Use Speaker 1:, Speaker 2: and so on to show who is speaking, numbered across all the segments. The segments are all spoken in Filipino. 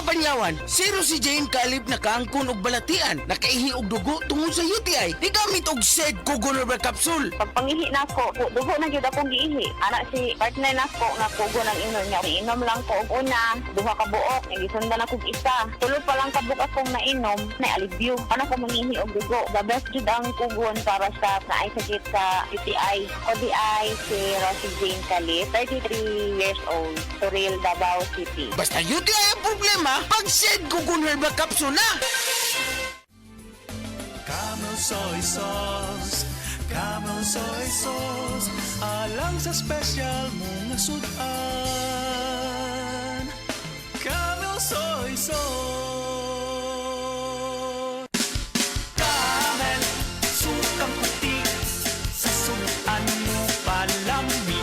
Speaker 1: Kapanyawan, zero si Jane kalib na kaangkon og balatian, nakaihi og dugo tungod sa UTI. Di gamit og said Kugon Herbal Capsule.
Speaker 2: Pag pangihi na ko, dugo na gyud akong giihi. Ana si partner na ko nga kugo ng inom niya. Inom lang ko og una, duha ka buok, gisundan ako og isa. Tulo pa lang ka buok akong nainom, na alivio. Ano ko mangihi og dugo. The best jud ang kugon para sa naay sakit sa UTI. ODI si Rosie Jane Calip, 33 years old, Suril, Davao City.
Speaker 1: Basta UTI ang problema, pag said Kugon Herbal Capsule na.
Speaker 3: Camel soy sauce, Camel soy sauce, alang sa special mong sudan. Camel soy sauce. Camel, sukang puti, sa sudan mo palami.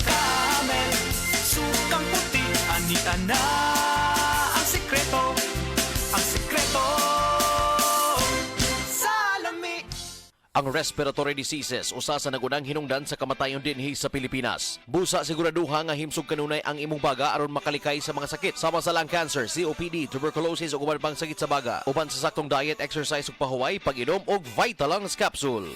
Speaker 3: Camel, sukang puti, anita na ang sikreto, ang sikreto.
Speaker 4: Ang respiratory diseases usa sa nagunang hinungdan sa kamatayon dinhi sa Pilipinas. Busa siguraduha nga himsog kanunay ang imong baga aron makalikay sa mga sakit sama sa lung cancer, COPD, tuberculosis ug uban pang sakit sa baga. Uban sa saktong diet, exercise ug pahuway, pag-inom og Vitalungs capsule.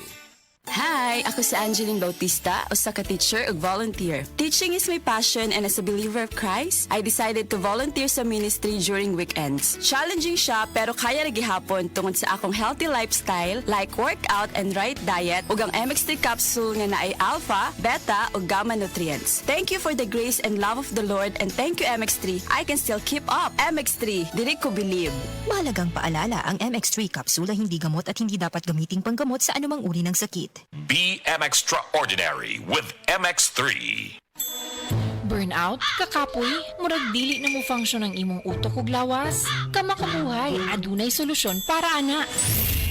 Speaker 5: Hi! Ako si Angeline Bautista, usa ka teacher ug volunteer. Teaching is my passion and as a believer of Christ, I decided to volunteer sa ministry during weekends. Challenging siya pero kaya ra gihapon tungod sa akong healthy lifestyle like workout and right diet ug ang MX3 capsule nga naay alpha, beta ug gamma nutrients. Thank you for the grace and love of the Lord and thank you MX3. I can still keep up. MX3, dili ko believe.
Speaker 6: Mahalagang paalala, ang MX3 capsule ay hindi gamot at hindi dapat gamiting panggamot sa anumang uri ng sakit.
Speaker 7: BM Extraordinary with MX3.
Speaker 8: Burnout, kakapoy, murag dili na mo function ang imong utok ug lawas. Kamakabuhay, adunay solusyon para ana.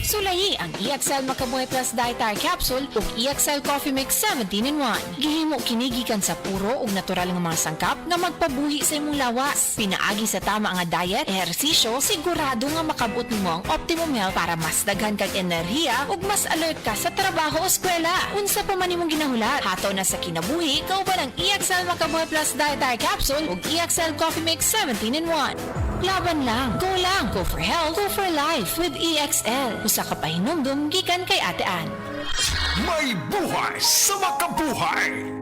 Speaker 8: Sulayi ang EXL Makabuhay Plus Dietary Capsule ug EXL Coffee Mix 17-in-1. Gihimo kinigikan sa puro ug natural nga mga sangkap nga magpabuhi sa imong lawas. Pinaagi sa tama nga diet, ehersisyo, sigurado nga makabot nimo ang optimum health para mas daghan kag enerhiya ug mas alert ka sa trabaho o eskwela. Unsa pa man imong ginahulat, hataw na sa kinabuhi, kauban ang EXL Makabuhay Plus Dietary Capsule ug EXL Coffee Mix 17-in-1. Laban lang, go for health, go for life with EXL. Usa ka pahinumdum gikan kay Ate Ann.
Speaker 7: May buhay sa makabuhay!